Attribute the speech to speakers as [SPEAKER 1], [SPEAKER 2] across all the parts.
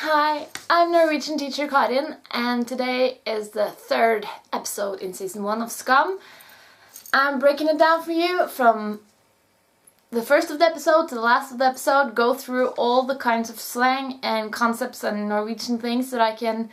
[SPEAKER 1] Hi, I'm Norwegian teacher Karin, and today is the third episode in season 1 of Skam. I'm breaking it down for you from the first of the episode to the last of the episode, go through all the kinds of slang and concepts and Norwegian things that I can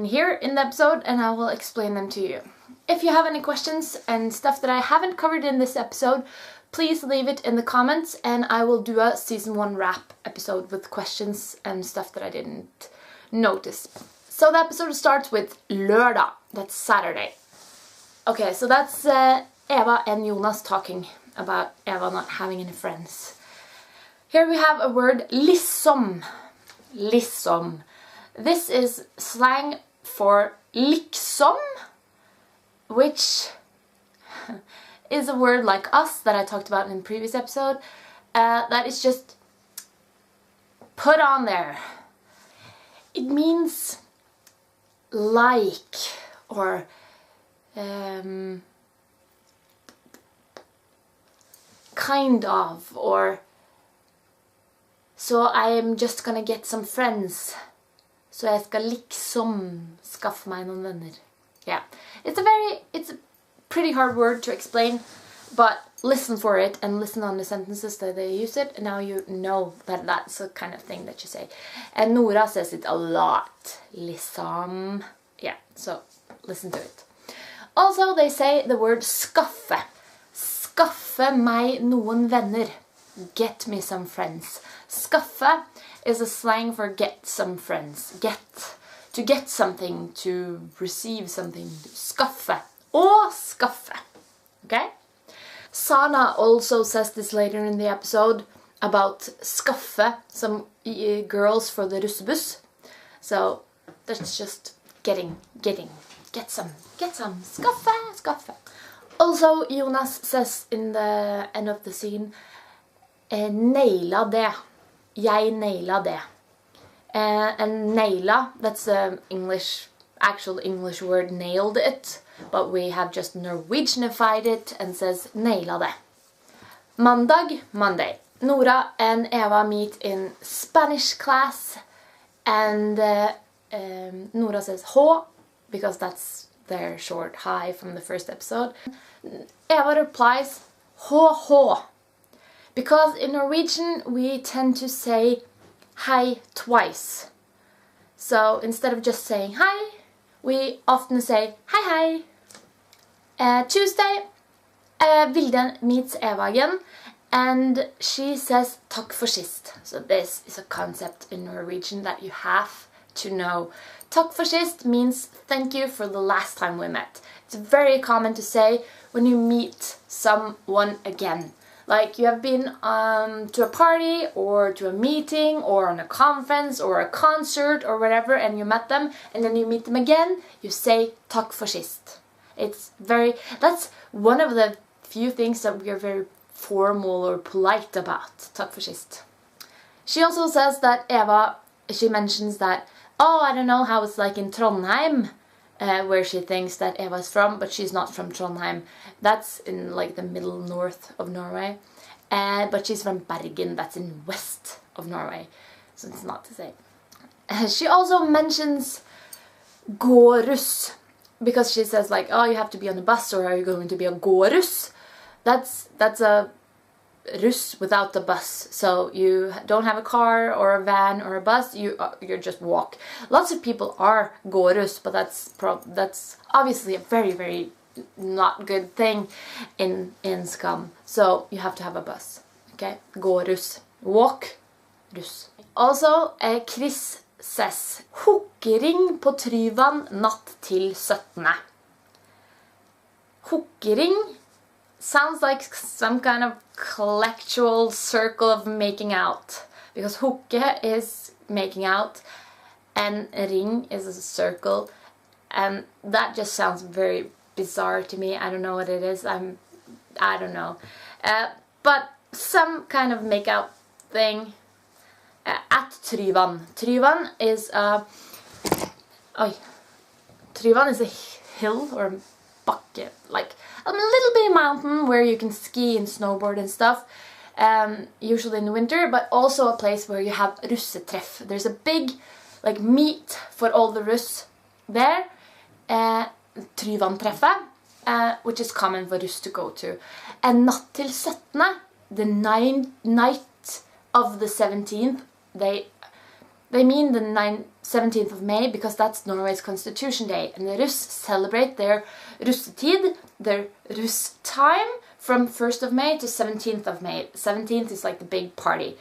[SPEAKER 1] hear in the episode, and I will explain them to you. If you have any questions and stuff that I haven't covered in this episode, please leave it in the comments and I will do a season 1 wrap episode with questions and stuff that I didn't notice. So the episode starts with lørdag, that's Saturday. Okay, so that's Eva and Jonas talking about Eva not having any friends. Here we have a word, liksom. Liksom. This is slang for liksom, which is a word like us that I talked about in the previous episode, that is just put on there. It means like, or kind of, or så I am just gonna get some friends. Så jeg skal liksom skaffe meg noen venner. Yeah, it's a pretty hard word to explain, but listen for it and listen on the sentences that they use it, and now you know that that's the kind of thing that you say. And Nora says it a lot. Liksom. Yeah, so listen to it. Also, they say the word skaffe. Skaffe meg noen venner. Get me some friends. Skaffe is a slang for get some friends. Get. To get something, to receive something. Skaffe. Og skaffe. Okay? Sana also says this later in the episode about skaffe some girls for the russebuss. So that's just get some, skaffe. Also, Jonas says in the end of the scene, naila det. Jeg naila det. And naila, that's the actual English word, nailed it. But we have just Norwegianified it and says naila det. Monday. Nora and Eva meet in Spanish class, and Nora says ho, because that's their short hi from the first episode. Eva replies ho, because in Norwegian we tend to say hi twice. So instead of just saying hi, we often say hi. Tuesday, Vilde meets Eva again, and she says takk for sist. So this is a concept in Norwegian that you have to know. Takk for sist means thank you for the last time we met. It's very common to say when you meet someone again. Like you have been to a party or to a meeting or on a conference or a concert or whatever, and you met them, and then you meet them again, you say takk for sist. That's one of the few things that we are very formal or polite about, takk for sist. She also says that she mentions that, I don't know how it's like in Trondheim, where she thinks that Eva's from, but she's not from Trondheim. That's in like the middle north of Norway. But she's from Bergen, that's in west of Norway. So it's not to say. She also mentions gåruss, because she says like, you have to be on a bus, or are you going to be a gåruss? That's a russ without the bus. So you don't have a car or a van or a bus, you just walk. Lots of people are gåruss, but that's obviously a very, very not good thing in Skam. So you have to have a bus. Okay? Gåruss. Walk. Russ. Also, Chris says Hokkering på Tryvann natt til 17. Hokkering sounds like some kind of collectual circle of making out, because hokke is making out and ring is a circle, and that just sounds very bizarre to me. I don't know what it is. I don't know, but some kind of make out thing at Tryvann. Tryvann is Tryvann is a hill or a bucket, like a little bit mountain where you can ski and snowboard and stuff. usually in the winter, but also a place where you have russetreff. There's a big like meet for all the russ there, Tryvantreffet, which is common for russ to go to. And natt til 17., the night of the 17th, they mean the 17th of May because that's Norway's Constitution Day, and the russ celebrate their russetid, their russ time, from 1st of May to 17th of May. 17th is like the big party.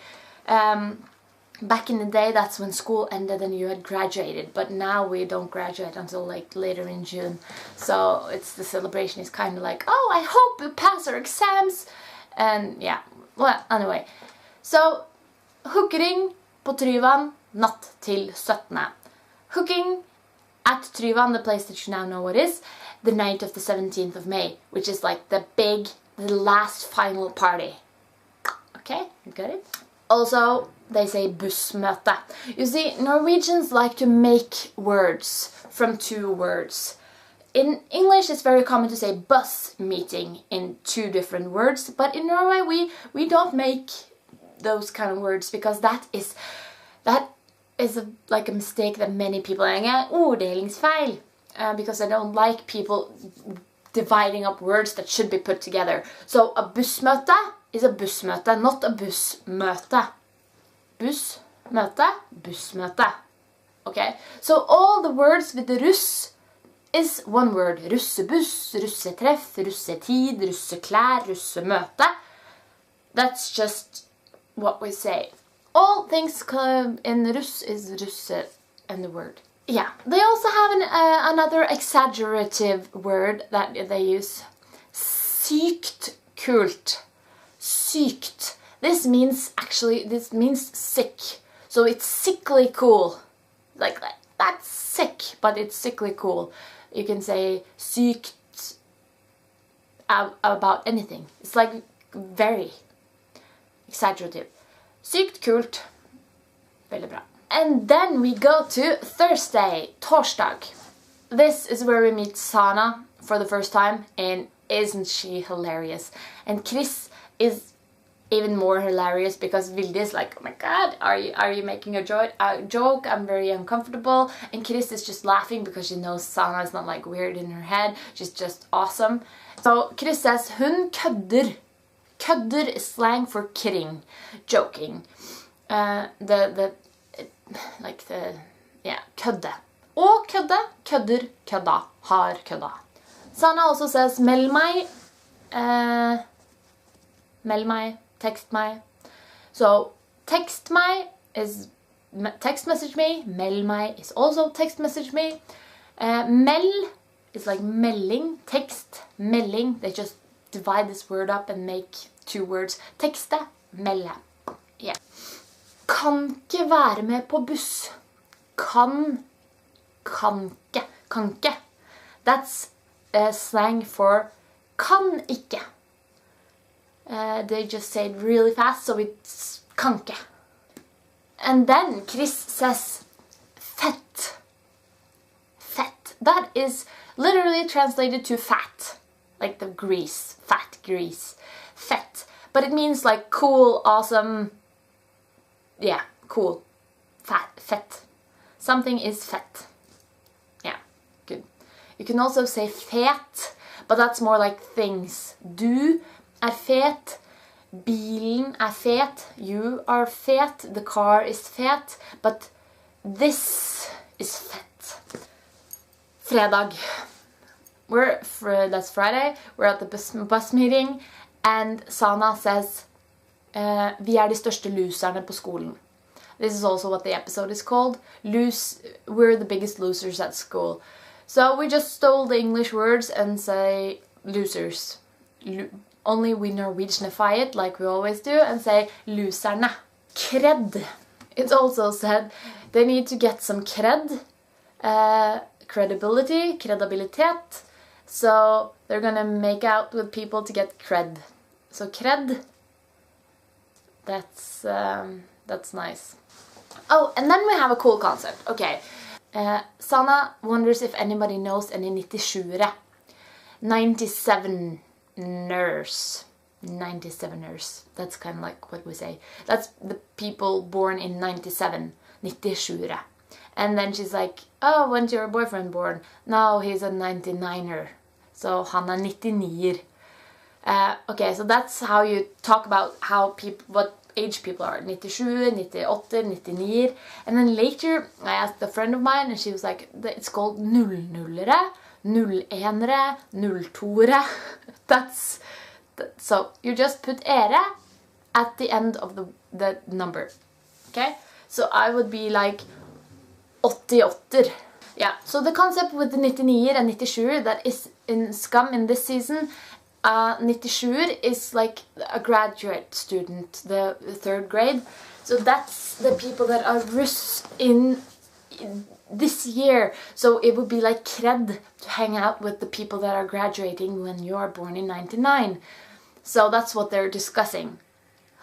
[SPEAKER 1] Back in the day, that's when school ended and you had graduated, but now we don't graduate until like later in June. So it's the celebration is kind of like, oh, I hope we pass our exams. And yeah, well, anyway. So, hookering på Tryvann, natt til 17. Hooking at Tryvann, the place that you now know what is, the night of the 17th of May, which is like the last final party. Okay, you got it? Also, they say bussmøte. You see, Norwegians like to make words from two words. In English, it's very common to say bus meeting in two different words, but in Norway, we don't make those kind of words because that is like a mistake that many people are orddelingsfeil, because I don't like people dividing up words that should be put together. So a bussmøte is a bussmøte, not a bussmøte. Bussmøte, bussmøte. Okay? So all the words with the russ is one word. Russebuss, russetreff, russetid, russeklær, russemøte. That's just what we say. All things in russ is russe and the word. Yeah, they also have another exaggerative word that they use. Sykt kult. Sykt. This means sick. So it's sickly cool. Like that's sick, but it's sickly cool. You can say sykt about anything. It's like very exaggerative. Sykt kult. Veldig bra. And then we go to Thursday, torsdag. This is where we meet Sana for the first time, and isn't she hilarious? And Chris is even more hilarious because Vilde is like, oh my god, are you making a joke? I'm very uncomfortable. And Chris is just laughing because she knows Sana is not like weird in her head. She's just awesome. So Chris says, hun kødder. Kødder is slang for kidding, joking. Kødde. Og kødde, kødder, kødda, har kødda. Sana also says, meld meg, text meg. So, text meg is text message me, meld meg is also text message me. Meld is like melding, text, melding. They just divide this word up and make two words. Tekste, melde. Yeah. Kan ikke være med på buss. Kan ikke. That's slang for kan ikke. They just say it really fast, so it's kan ikke. And then Chris says fett. Fett. That is literally translated to fat. Like the grease. Fat grease. Fett. But it means like cool, awesome. Yeah, cool. Fett. Something is fett. Yeah, good. You can also say fet, but that's more like things. Du er fet. Bilen er fet. You are fet. The car is fet. But this is fett. Fredag. That's Friday. We're at the bus meeting. And Sana says, vi er de største loserne på skolen. This is also what the episode is called. We're the biggest losers at school. So we just stole the English words and say losers. Only we Norwegianify it like we always do and say loserne. Cred. It's also said they need to get some cred. Credibility, credibilitet. So they're gonna make out with people to get cred. So cred. That's nice. Oh, and then we have a cool concept. Okay. Sana wonders if anybody knows any 97ere. 97ers. 97ers. That's kind of like what we say. That's the people born in 97. 97. And then she's like, oh, when's your boyfriend born? No, he's a 99er. So han er 99er. Okay, so that's how you talk about how people, what age people are. 97, 98, 99. And then later I asked a friend of mine and she was like, it's called 00-ere, 01-ere, 02-ere. So you just put ere at the end of the number. Okay? So I would be like 88. Yeah, so the concept with the 99 and 97 that is in Skam in this season, 97 is like a graduate student, the 3rd grade. So that's the people that are russ in this year. So it would be like cred to hang out with the people that are graduating when you are born in 99. So that's what they're discussing.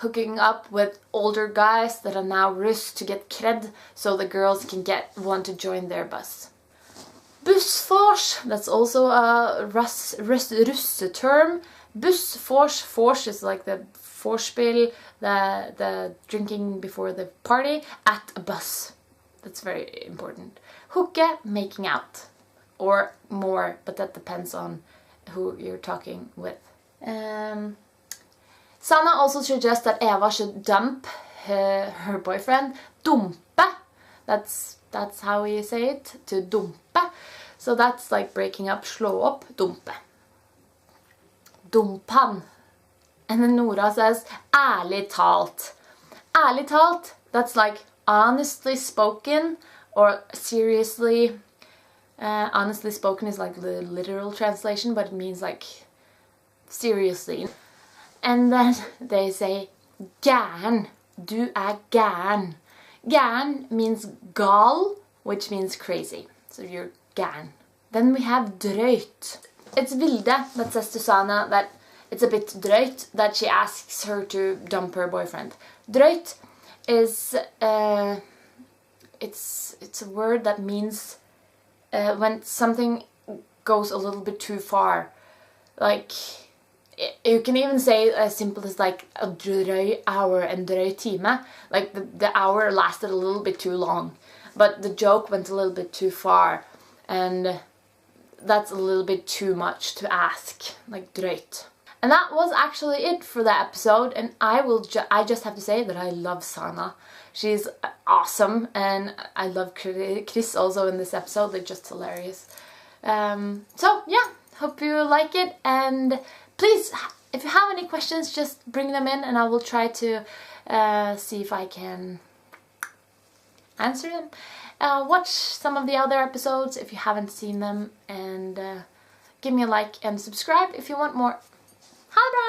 [SPEAKER 1] Hooking up with older guys that are now russ to get cred so the girls can get one to join their bus. Bussfors, that's also a russe term. Bussfors, fors is like the vorspiel, the drinking before the party at a bus. That's very important. Hooke, making out. Or more, but that depends on who you're talking with. Sanna also suggests that Eva should dump her boyfriend. Dumpe. That's how we say it, to dumpe. So that's like breaking up, slå opp, dumpe. Dumpan. And then Nora says, ærlig talt. Ærlig talt, that's like honestly spoken or seriously. Honestly spoken is like the literal translation, but it means like seriously. And then they say, gæren. Du er gæren. Gæren means gal, which means crazy. So you're gæren. Then we have drøyt. It's Vilde that says to Sanna that it's a bit drøyt that she asks her to dump her boyfriend. Drøyt is it's a word that means when something goes a little bit too far. Like you can even say as simple as like a drøy hour and drøy time. Like the hour lasted a little bit too long, but the joke went a little bit too far, and that's a little bit too much to ask, like drøyt. And that was actually it for the episode, and I just have to say that I love Sanna. She's awesome, and I love Chris also in this episode. They're just hilarious. So yeah, hope you like it, and please, if you have any questions, just bring them in and I will try to see if I can answer them. Watch some of the other episodes if you haven't seen them, and give me a like and subscribe if you want more. Ha det bra!